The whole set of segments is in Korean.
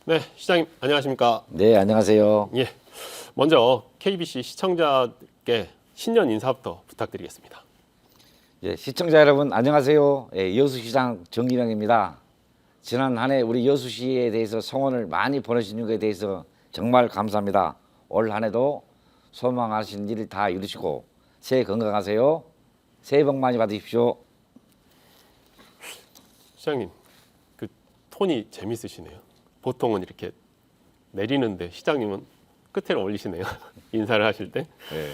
네, 시장님 안녕하십니까? 네, 안녕하세요. 예, 먼저 KBC 시청자께 신년 인사부터 부탁드리겠습니다. 예, 시청자 여러분 안녕하세요. 예, 여수시장 정기명입니다. 지난 한 해 우리 여수시에 대해서 성원을 많이 보내주신 것에 대해서 정말 감사합니다. 올 한 해도 소망하신 일 다 이루시고 새해 건강하세요. 새해 복 많이 받으십시오. 시장님, 그 톤이 재밌으시네요. 보통은 이렇게 내리는데 시장님은 끝에를 올리시네요. 인사를 하실 때. 네.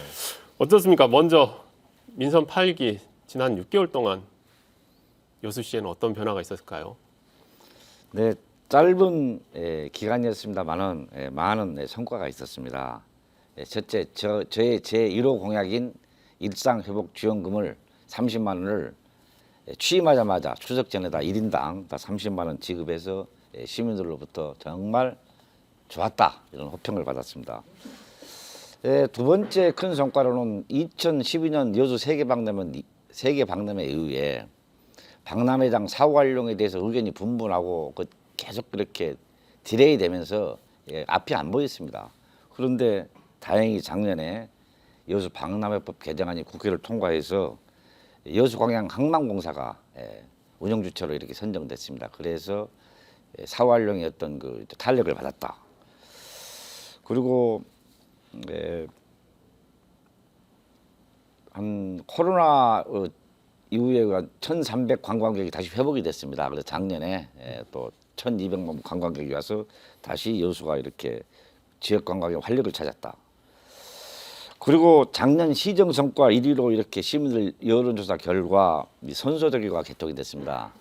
어떻습니까? 먼저 민선 8기 지난 6개월 동안 여수시에는 어떤 변화가 있었을까요? 네, 짧은 기간이었습니다만은 많은 성과가 있었습니다. 첫째, 저의 제1호 공약인 일상회복지원금을 30만 원을 취임하자마자 추석 전에다 1인당 다 30만 원 지급해서 시민들로부터 정말 좋았다 이런 호평을 받았습니다. 두 번째 큰 성과로는 2012년 여수 세계 박람회 이후에 박람회장 사후 활용에 대해서 의견이 분분하고 계속 그렇게 딜레이 되면서 앞이 안 보였습니다. 그런데 다행히 작년에 여수 박람회법 개정안이 국회를 통과해서 여수광양 항만공사가 운영주체로 이렇게 선정됐습니다. 그래서 사후 활용의 어떤 그 탄력을 받았다. 그리고 한 코로나 이후에 1,300 관광객이 다시 회복이 됐습니다. 그래서 작년에 또 1,200만 관광객이 와서 다시 여수가 이렇게 지역 관광의 활력을 찾았다. 그리고 작년 시정 성과 1위로 이렇게 시민들 여론조사 결과 선소대교가 개통이 됐습니다.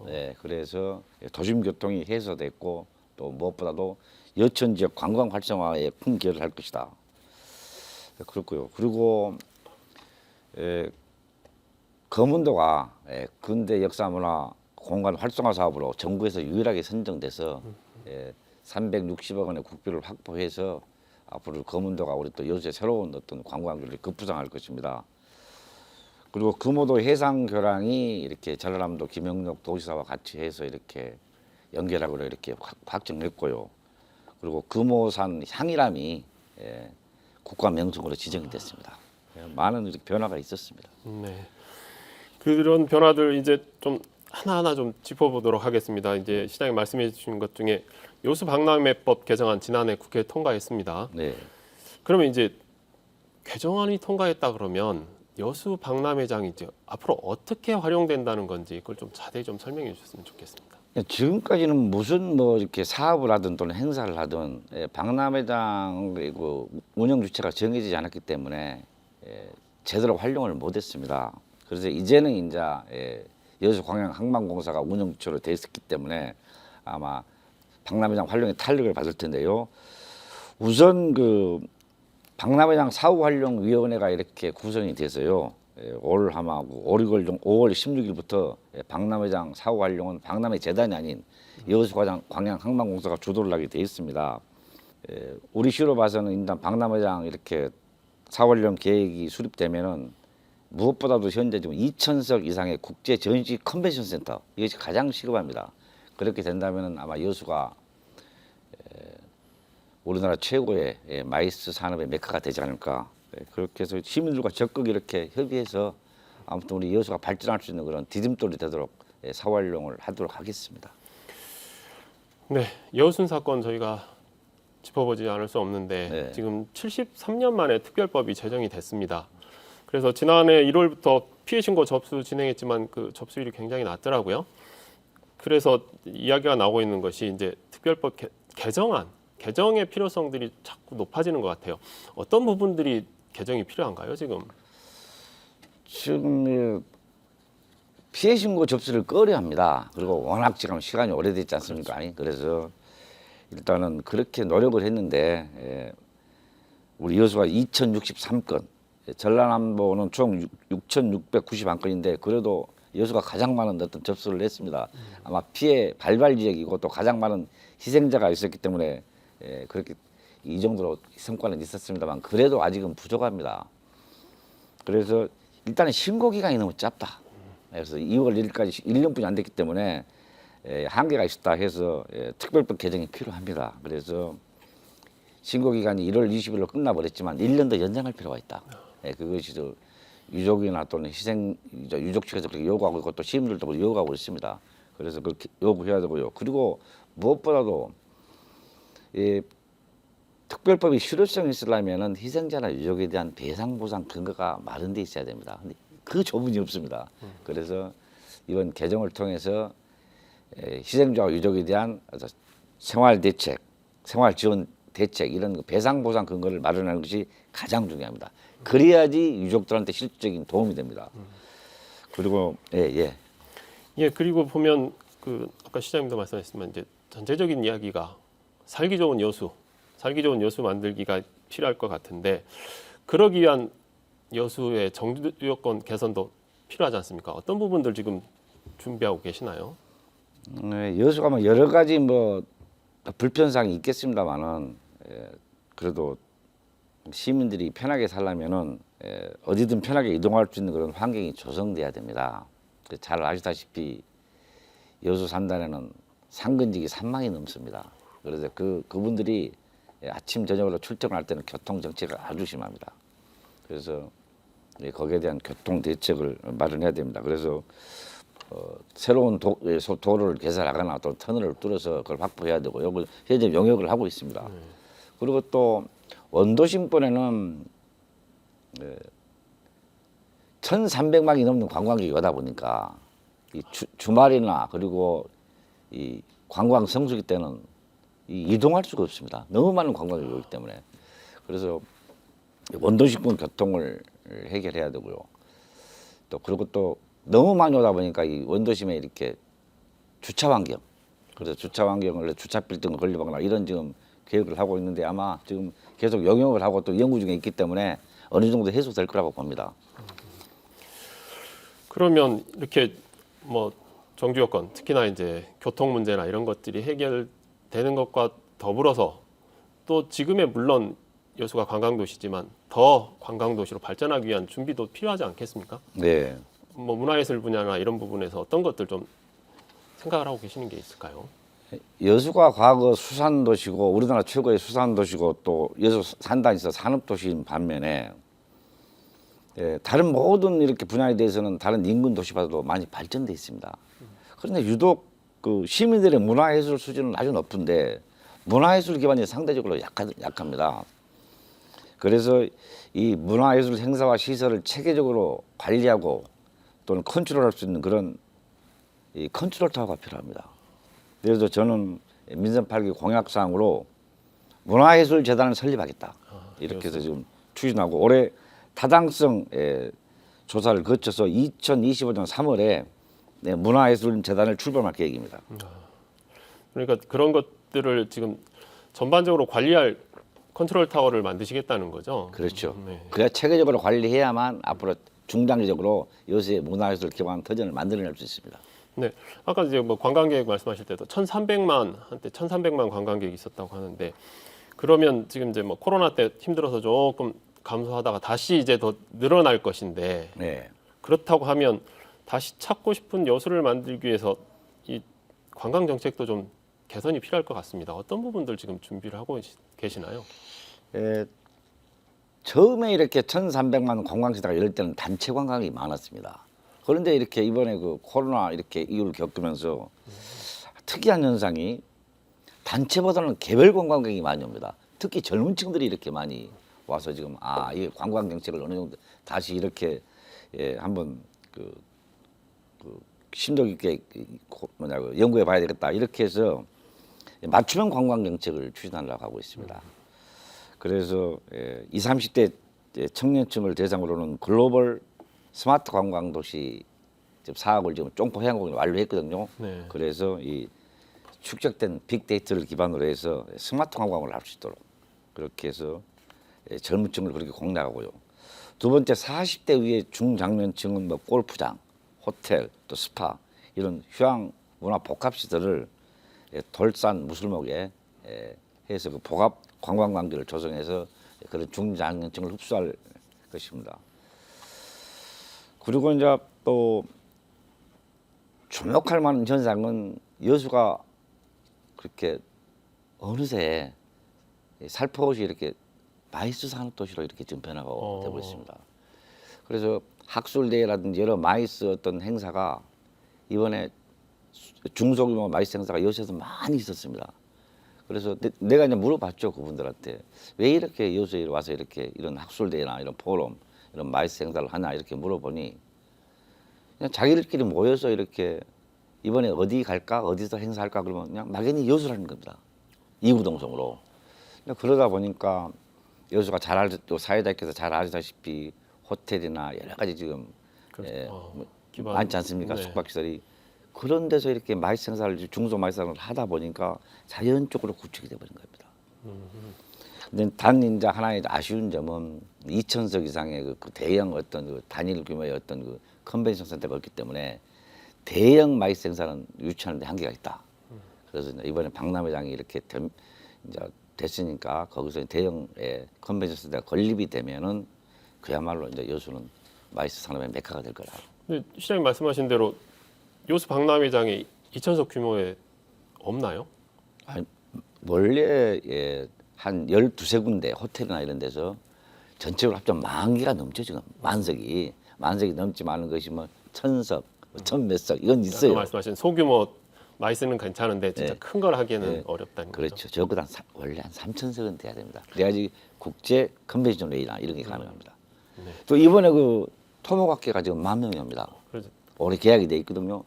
네, 그래서 도심 교통이 해소됐고 또 무엇보다도 여천 지역 관광 활성화에 큰 기여를 할 것이다. 그렇고요. 그리고 거문도가 근대 역사문화 공간 활성화 사업으로 정부에서 유일하게 선정돼서 360억 원의 국비를 확보해서 앞으로 거문도가 우리 또 여수의 새로운 어떤 관광지를 급부상할 것입니다. 그리고 금오도 해상교량이 이렇게 전라남도 김영록 도지사와 같이 해서 이렇게 연결하기로 이렇게 확정했고요. 그리고 금오산 향이람이 국가 명성으로 지정이 됐습니다. 많은 이렇게 변화가 있었습니다. 네. 그런 변화들 이제 좀 하나하나 좀 짚어보도록 하겠습니다. 이제 시장님 말씀해 주신 것 중에 여수 박람회법 개정안 지난해 국회에 통과했습니다. 네. 그러면 이제 개정안이 통과했다 그러면 여수 박람회장이 이제 앞으로 어떻게 활용된다는 건지 그걸 좀 자세히 좀 설명해 주셨으면 좋겠습니다. 지금까지는 무슨 뭐 이렇게 사업을 하든 또는 행사를 하든 박람회장 그리고 운영 주체가 정해지지 않았기 때문에 제대로 활용을 못했습니다. 그래서 이제는 이제 여수 광양 항만공사가 운영 주체로 돼 있었기 때문에 아마 박람회장 활용에 탄력을 받을 텐데요. 우선 그 박람회장 사후활용위원회가 이렇게 구성이 돼서요. 올 아마 5월 16일부터 박람회장 사후활용은 박람회 재단이 아닌 여수 광양 항만공사가 주도를 하게 돼 있습니다. 우리 시로 봐서는 일단 박람회장 이렇게 사후활용 계획이 수립되면은 무엇보다도 현재 지금 2,000석 이상의 국제 전시 컨벤션 센터 이것이 가장 시급합니다. 그렇게 된다면은 아마 여수가 우리나라 최고의 마이스 산업의 메카가 되지 않을까. 그렇게 해서 시민들과 적극 이렇게 협의해서 아무튼 우리 여수가 발전할 수 있는 그런 디딤돌이 되도록 사활용을 하도록 하겠습니다. 네, 여순 사건 저희가 짚어보지 않을 수 없는데 네. 지금 73년 만에 특별법이 제정이 됐습니다. 그래서 지난해 1월부터 피해 신고 접수 진행했지만 그 접수율이 굉장히 낮더라고요. 그래서 이야기가 나오고 있는 것이 이제 특별법 개정의 필요성들이 자꾸 높아지는 것 같아요. 어떤 부분들이 개정이 필요한가요, 지금? 지금 피해 신고 접수를 꺼려합니다. 그리고 워낙 지금 시간이 오래됐지 않습니까? 그렇죠. 그래서 일단은 그렇게 노력을 했는데 우리 여수가 2,063건, 전라남도는 총 6,691건인데 그래도 여수가 가장 많은 어떤 접수를 했습니다. 아마 피해 발발 지역이고 또 가장 많은 희생자가 있었기 때문에 그렇게 이 정도로 성과는 있었습니다만 그래도 아직은 부족합니다. 그래서 일단은 신고 기간이 너무 짧다. 그래서 2월 1일까지 1년뿐이 안 됐기 때문에 한계가 있다 해서 특별법 개정이 필요합니다. 그래서 신고 기간이 1월 20일로 끝나버렸지만 1년 더 연장할 필요가 있다. 그것이 유족이나 또는 유족 측에서 그렇게 요구하고 있고 또 시민들도 그렇게 요구하고 있습니다. 그래서 그렇게 요구해야 되고요. 그리고 무엇보다도 특별법이 실효성이 있으려면은 희생자나 유족에 대한 배상 보상 근거가 마련돼 있어야 됩니다. 근데 그 조문이 없습니다. 그래서 이번 개정을 통해서 희생자와 유족에 대한 생활 대책, 생활 지원 대책 이런 배상 보상 근거를 마련하는 것이 가장 중요합니다. 그래야지 유족들한테 실질적인 도움이 됩니다. 그리고 예, 그리고 보면 그 아까 시장님도 말씀하셨지만 이제 전체적인 이야기가 살기 좋은 여수 만들기가 필요할 것 같은데 그러기 위한 여수의 정주 요건 개선도 필요하지 않습니까? 어떤 부분들 지금 준비하고 계시나요? 여수가 뭐 여러 가지 뭐 불편사항이 있겠습니다만은 그래도 시민들이 편하게 살려면은 어디든 편하게 이동할 수 있는 그런 환경이 조성돼야 됩니다. 잘 아시다시피 여수 산단에는 상근직이 3만이 넘습니다. 그래서 그분들이 아침 저녁으로 출퇴근할 때는 교통 정체가 아주 심합니다. 그래서 거기에 대한 교통 대책을 마련해야 됩니다. 그래서 새로운 도로를 개설하거나 또 터널을 뚫어서 그걸 확보해야 되고요. 현재 용역을 하고 있습니다. 그리고 또 원도심권에는 1,300만이 넘는 관광객이 오다 보니까 이 주말이나 그리고 이 관광 성수기 때는 이동할 수가 없습니다. 너무 많은 관광객이 오기 때문에. 그래서 원도심권 교통을 해결해야 되고요. 또 그리고 또 너무 많이 오다 보니까 이 원도심에 이렇게 주차 환경, 그래서 주차 환경을 주차 빌딩을 건립하거나 이런 지금 계획을 하고 있는데 아마 지금 계속 용역을 하고 또 연구 중에 있기 때문에 어느 정도 해소될 거라고 봅니다. 그러면 이렇게 뭐 정주 여건 특히나 이제 교통 문제나 이런 것들이 해결되는 것과 더불어서 또 지금의 물론 여수가 관광도시지만 더 관광도시로 발전하기 위한 준비도 필요하지 않겠습니까? 네. 뭐 문화예술 분야나 이런 부분에서 어떤 것들 좀 생각을 하고 계시는 게 있을까요? 여수가 과거 수산도시고 우리나라 최고의 수산도시고 또 여수 산단에서 산업도시인 반면에 다른 모든 이렇게 분야에 대해서는 다른 인근 도시보다도 많이 발전돼 있습니다. 그런데 유독 그 시민들의 문화예술 수준은 아주 높은데 문화예술 기반이 상대적으로 약합니다. 그래서 이 문화예술 행사와 시설을 체계적으로 관리하고 또는 컨트롤할 수 있는 그런 이 컨트롤 타워가 필요합니다. 그래서 저는 민선 8기 공약사항으로 문화예술재단을 설립하겠다. 이렇게 해서 지금 추진하고 올해 타당성 조사를 거쳐서 2025년 3월에 문화예술재단을 출범할 계획입니다. 그러니까 그런 것들을 지금 전반적으로 관리할 컨트롤 타워를 만드시겠다는 거죠? 그렇죠. 네. 그래야 체계적으로 관리해야만 앞으로 중장기적으로 여수의 문화예술 기반 터전을 만들어낼 수 있습니다. 네, 아까 이제 뭐 관광객 말씀하실 때도 1,300만 한때 1,300만 관광객이 있었다고 하는데 그러면 지금 이제 뭐 코로나 때 힘들어서 조금 감소하다가 다시 이제 더 늘어날 것인데 네. 그렇다고 하면 다시 찾고 싶은 여수를 만들기 위해서 이 관광 정책도 좀 개선이 필요할 것 같습니다. 어떤 부분들 지금 준비를 하고 계시나요? 처음에 이렇게 1,300만 관광지대가 열릴 때는 단체 관광이 많았습니다. 그런데 이렇게 이번에 그 코로나 이렇게 이유를 겪으면서 특이한 현상이 단체보다는 개별 관광객이 많이 옵니다. 특히 젊은 층들이 이렇게 많이 와서 지금 이 관광 정책을 어느 정도 다시 이렇게 한번 그 심도 깊게 연구해 봐야 되겠다 이렇게 해서 맞춤형 관광 정책을 추진하려고 하고 있습니다. 그래서 20, 30대 청년층을 대상으로는 글로벌 스마트 관광 도시 사업을 지금 쫑포 해양공원이 완료했거든요. 네. 그래서 이 축적된 빅데이터를 기반으로 해서 스마트 관광을 할 수 있도록 그렇게 해서 젊은층을 그렇게 공략하고요. 두 번째 40대 위의 중장년층은 뭐 골프장, 호텔, 또 스파 이런 휴양 문화 복합 시설을 돌산 무술목에 해서 그 복합 관광광지를 조성해서 그런 중장년층을 흡수할 것입니다. 그리고 이제 또 주목할 만한 현상은 여수가 그렇게 어느새 살포시 이렇게 마이스 산업 도시로 이렇게 좀 변화가 되고 있습니다. 그래서 학술대회라든지 여러 마이스 어떤 행사가 이번에 중소규모 마이스 행사가 여수에서 많이 있었습니다. 그래서 내가 이제 물어봤죠, 그분들한테 왜 이렇게 여수에 와서 이렇게 이런 학술대회나 이런 포럼 이런 마이스 행사를 하냐 이렇게 물어보니 그냥 자기들끼리 모여서 이렇게 이번에 어디 갈까 어디서 행사할까 그러면 그냥 막연히 여수라는 겁니다. 이구동성으로. 그러다 보니까 여수가 또 사회자께서 잘 아시다시피 호텔이나 여러 가지 지금 많지 않습니까? 네. 숙박시설이. 그런 데서 이렇게 마이스 행사를 중소 마이스 행사를 하다 보니까 자연적으로 구축이 돼버린 겁니다. 근데 단 이제 하나의 아쉬운 점은 2,000석 이상의 그 대형 어떤 그 단일 규모의 어떤 그 컨벤션 센터가 없기 때문에 대형 마이스 행사는 유치하는 데 한계가 있다. 그래서 이제 이번에 박람회장이 이렇게 이제 됐으니까 거기서 대형의 컨벤션 센터가 건립이 되면은 그야말로 이제 여수는 마이스 산업의 메카가 될 거라. 근데 시장님 말씀하신 대로 여수 박람회장이 2,000석 규모에 없나요? 아니, 원래 한 12군데 호텔이나 이런 데서 전체로 합치면 10,000개가 넘죠 지금. 만석이 넘지 않은 것이 뭐 1,000석, 1,000몇 석 이건 있어요. 아까 말씀하신 소규모 마이스는 괜찮은데 진짜 네. 큰 걸 하기에는 네. 어렵다는 거죠. 그렇죠. 적어도 원래 한 3,000석은 돼야 됩니다. 그래야지 국제 컨벤션 회의나 이런 게 가능합니다. 네. 또 이번에 그 토목학회가 지금 10,000명이 옵니다. 그래서 올해 계약이 돼 있거든요.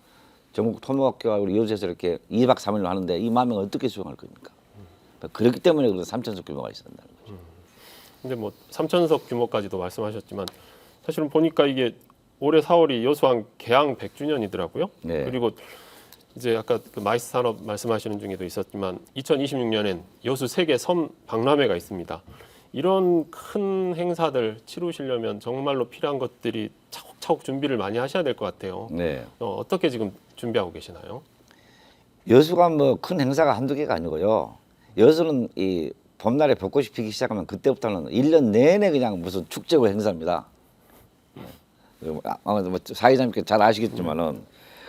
전국 토목학교가 우리 여수에서 이렇게 2박 3일로 하는데 이 10,000명 어떻게 수용할 겁니까? 그렇기 때문에 그래서 3,000석 규모가 있어야 된다는 거죠. 근데 뭐 3,000석 규모까지도 말씀하셨지만 사실은 보니까 이게 올해 4월이 여수항 개항 100주년이더라고요. 네. 그리고 이제 아까 그 마이스 산업 말씀하시는 중에도 있었지만 2026년엔 여수 세계 섬 박람회가 있습니다. 이런 큰 행사들 치르시려면 정말로 필요한 것들이 차곡차곡 준비를 많이 하셔야 될 것 같아요. 네. 어떻게 지금 준비하고 계시나요? 여수가 뭐 큰 행사가 한두 개가 아니고요. 여수는 이 봄날에 벚꽃이 피기 시작하면 그때부터는 1년 내내 그냥 무슨 축제고 행사입니다. 아마 뭐 사회자님께 잘 아시겠지만은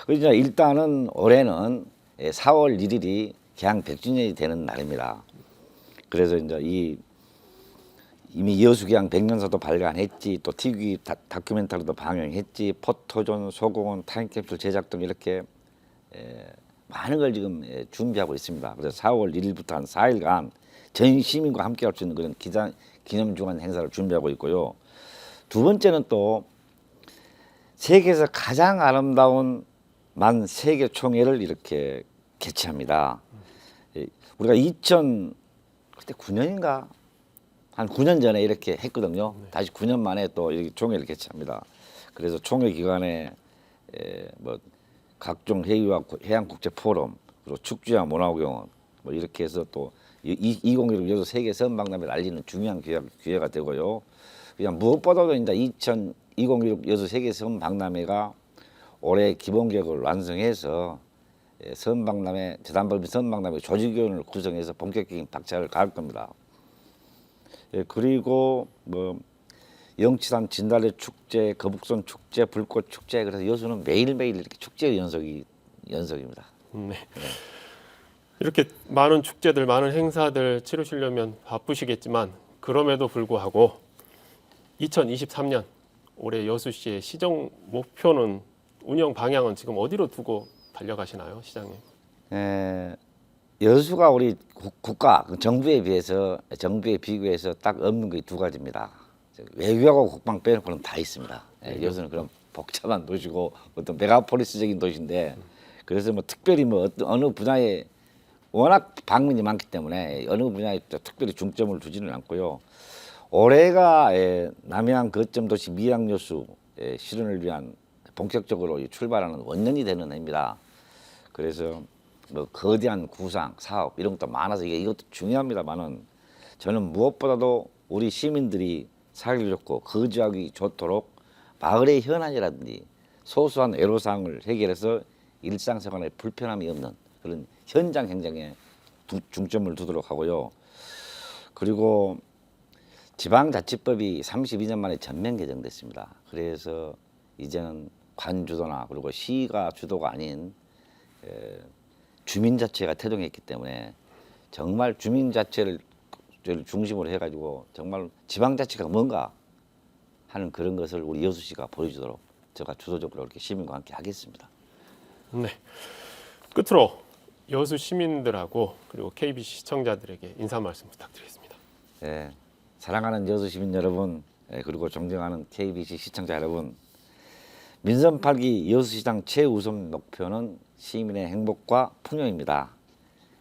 그러니까 일단은 올해는 4월 1일이 개항 100주년이 되는 날입니다. 그래서 이제 이미 여수 개항 100년사도 발간했지, 또 TV 다큐멘터리도 방영했지, 포토존, 소공원, 타임캡슐 제작 등 이렇게 많은 걸 지금 준비하고 있습니다. 그래서 4월 1일부터 한 4일간 전 시민과 함께 할 수 있는 그런 기념 주간 행사를 준비하고 있고요. 두 번째는 또 세계에서 가장 아름다운 만 세계 총회를 이렇게 개최합니다. 우리가 그때 9년인가 한 9년 전에 이렇게 했거든요. 다시 9년 만에 또 이렇게 총회를 개최합니다. 그래서 총회 기간에 뭐 각종 회의와 해양국제 포럼, 그리고 축제와 문화공원 뭐 이렇게 해서 또 2016 여수 세계 섬박람회를 알리는 중요한 기회가 되고요. 그냥 무엇보다도 이제 2016 여수 세계 섬박람회가 올해 기본 계획을 완성해서 섬박람회 재단법인 섬박람회 조직위원회를 구성해서 본격적인 박차를 가할 겁니다. 그리고 뭐 영치산 진달래 축제, 거북선 축제, 불꽃 축제, 그래서 여수는 매일매일 이렇게 축제 연속입니다. 네. 이렇게 많은 축제들, 많은 행사들 치르시려면 바쁘시겠지만 그럼에도 불구하고 2023년 올해 여수시의 시정 목표는 운영 방향은 지금 어디로 두고 달려가시나요, 시장님? 여수가 우리 국가 정부에 비교해서 딱 없는 게 두 가지입니다. 외교하고 국방 빼놓고는 다 있습니다. 여수는 그런 복잡한 도시고 어떤 메가폴리스적인 도시인데 그래서 뭐 특별히 뭐 어느 분야에 워낙 방문이 많기 때문에 어느 분야에 특별히 중점을 두지는 않고요. 올해가 남해안 거점 도시 미양 여수 실현을 위한 본격적으로 출발하는 원년이 되는 해입니다. 그래서 뭐 거대한 구상, 사업 이런 것도 많아서 이것도 중요합니다만은 저는 무엇보다도 우리 시민들이 살기 좋고 거주하기 좋도록 마을의 현안이라든지 소소한 애로사항을 해결해서 일상생활에 불편함이 없는 그런 현장 행정에 중점을 두도록 하고요. 그리고 지방자치법이 32년 만에 전면 개정됐습니다. 그래서 이제는 관주도나 그리고 시가 주도가 아닌 주민 자체가 태동했기 때문에 정말 주민 자체를 중심으로 해가지고 정말 지방 자치가 뭔가 하는 그런 것을 우리 여수시가 보여주도록 제가 주도적으로 이렇게 시민과 함께 하겠습니다. 네. 끝으로 여수 시민들하고 그리고 KBC 시청자들에게 인사 말씀 부탁드리겠습니다. 네, 사랑하는 여수 시민 여러분, 그리고 존경하는 KBC 시청자 여러분, 민선 8기 여수시장 최우선 목표는 시민의 행복과 풍요입니다.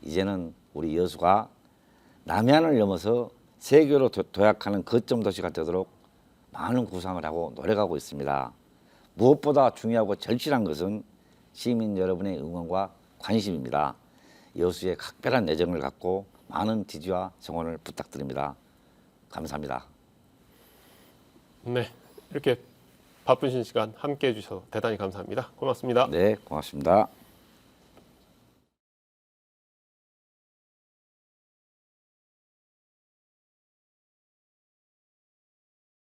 이제는 우리 여수가 남해안을 넘어서 세계로 도약하는 거점 도시가 되도록 많은 구상을 하고 노력하고 있습니다. 무엇보다 중요하고 절실한 것은 시민 여러분의 응원과 관심입니다. 여수에 각별한 애정을 갖고 많은 지지와 성원을 부탁드립니다. 감사합니다. 네, 이렇게 바쁘신 시간 함께해 주셔서 대단히 감사합니다. 고맙습니다. 네, 고맙습니다.